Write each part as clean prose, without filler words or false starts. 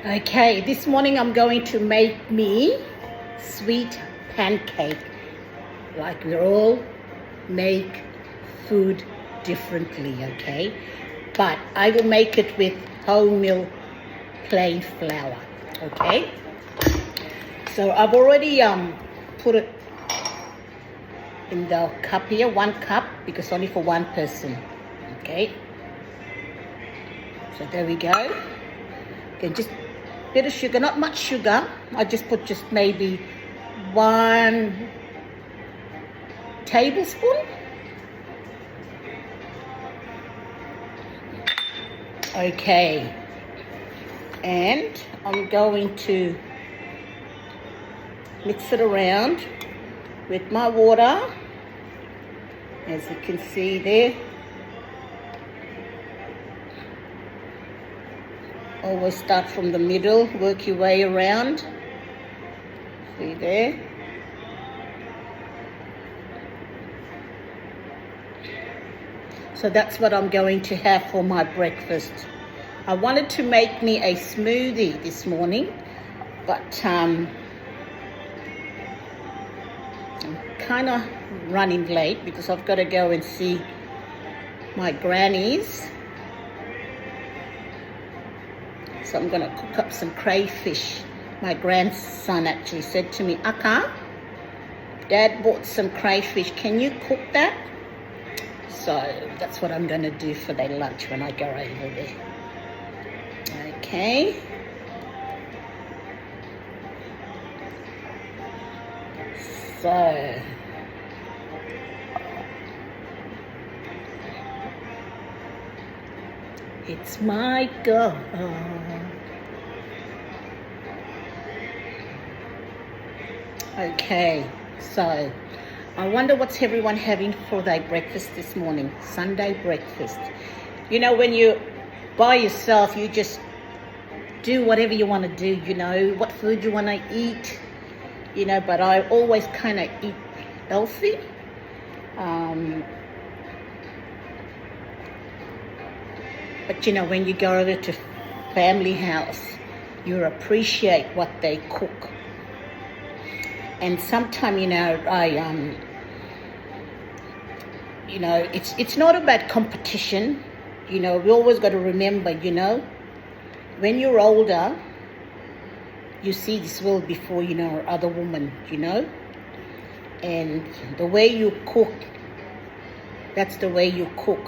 Okay, this morning I'm going to make me sweet pancake. Like we all make food differently, okay? But I will make it with wholemeal plain flour, okay? So I've already put it in the cup here, 1 cup, because only for one person, okay? So there we go. Okay, just a bit of sugar, not much sugar. I just put maybe 1 tablespoon. Okay, and I'm going to mix it around with my water, as you can see there. Always start from the middle, work your way around. See there? So that's what I'm going to have for my breakfast. I wanted to make me a smoothie this morning, but I'm kind of running late because I've got to go and see my grannies. So I'm going to cook up some crayfish. My grandson actually said to me, Akka, Dad bought some crayfish. Can you cook that? So that's what I'm going to do for their lunch when I go over there. Okay. So it's my go. Okay, so I wonder what's everyone having for their breakfast this morning, Sunday breakfast. You know, when you're by yourself, you just do whatever you want to do, you know, what food you want to eat, you know, but I always kind of eat healthy. But you know, when you go over to family house, you appreciate what they cook. And sometimes, you know, it's not about competition. You know, we always got to remember, you know, when you're older, you see this world before, you know, other women, you know. And the way you cook, that's the way you cook.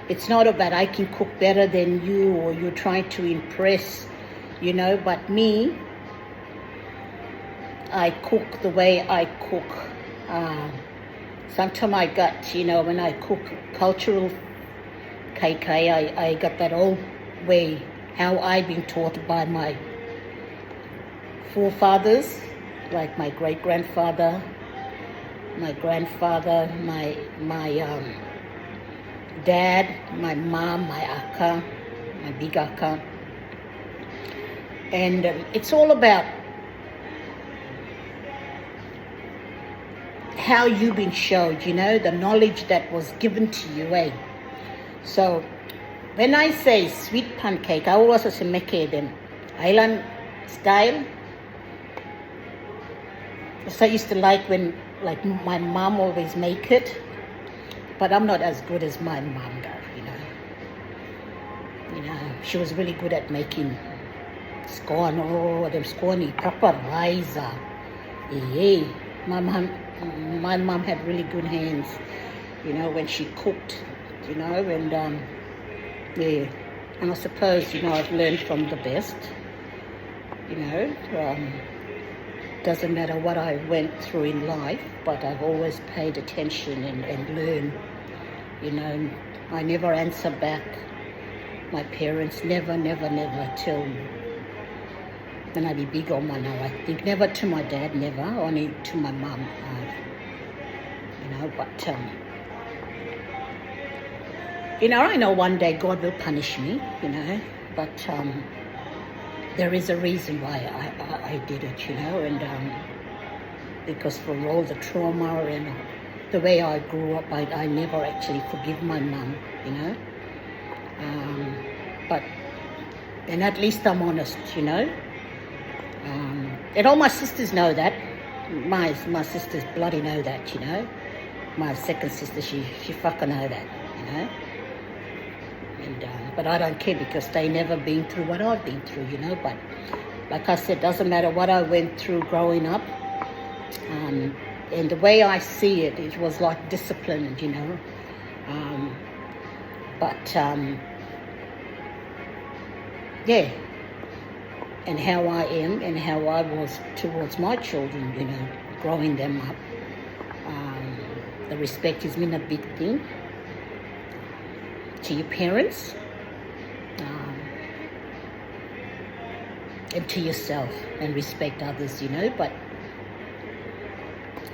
It's not about I can cook better than you or you're trying to impress, you know, but me, I cook the way I cook. Sometimes I got, you know, when I cook cultural cake, I got that old way, how I've been taught by my forefathers, like my great-grandfather, my grandfather, my dad, my mom, my akka, my big akka. And it's all about how you've been shown, you know, the knowledge that was given to you, eh? So when I say sweet pancake, I always say make them island style. So I used to like when, like, my mom always make it, but I'm not as good as my mom though, you know. You know, she was really good at making scone, them scone, proper rice. Yeah, my mom had really good hands, you know, when she cooked, you know, and yeah, and I suppose, you know, I've learned from the best, you know. Doesn't matter what I went through in life, but I've always paid attention and learned, you know. I never answer back. My parents never till when I be big on my now. I think never to my dad, never, only to my mom. You know, but you know, I know one day God will punish me, you know, but there is a reason why I did it, you know, and because for all the trauma and the way I grew up, I never actually forgive my mum, you know. But And at least I'm honest, you know. And all my sisters know that. My sisters bloody know that, you know. My second sister, she fucking know that, you know. And but I don't care because they never been through what I've been through, you know. But like I said, doesn't matter what I went through growing up. And the way I see it, it was like disciplined, you know. Yeah. And how I am and how I was towards my children, you know, growing them up. The respect has been a big thing to your parents and to yourself, and respect others, you know. But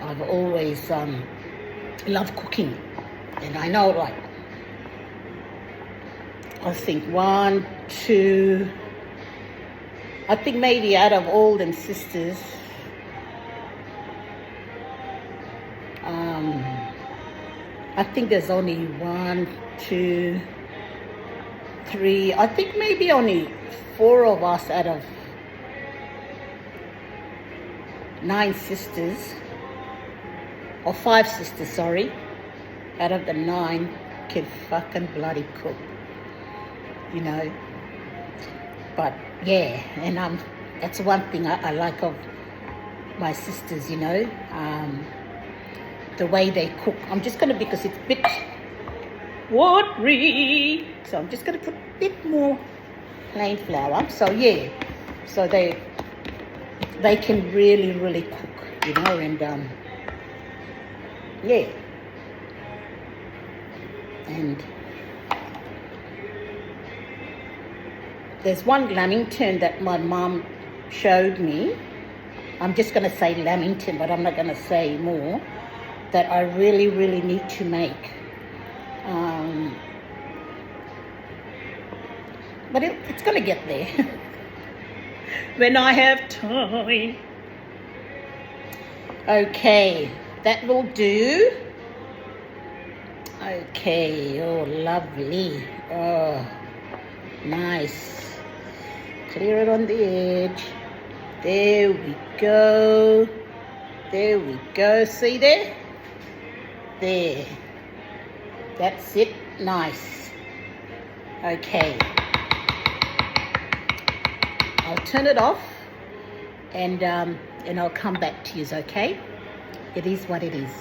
I've always loved cooking, and I know, like, I think I think maybe out of all them sisters, I think there's only 1, 2, 3, I think maybe only 4 of us out of 9 sisters, or 5 sisters, sorry, out of the 9 can fucking bloody cook, you know. But yeah, and that's one thing I like of my sisters, you know, the way they cook. I'm just going to, because it's a bit watery, so I'm just going to put a bit more plain flour. So yeah, so they can really cook, you know. And yeah, and there's one lamington that my mum showed me. I'm just going to say lamington, but I'm not going to say more, that I really need to make. But it's going to get there when I have time. Okay, that will do. Okay, oh, lovely. Oh, nice. Clear it on the edge. There we go. There we go. See there? There. That's it. Nice. Okay. I'll turn it off and I'll come back to you, okay? It is what it is.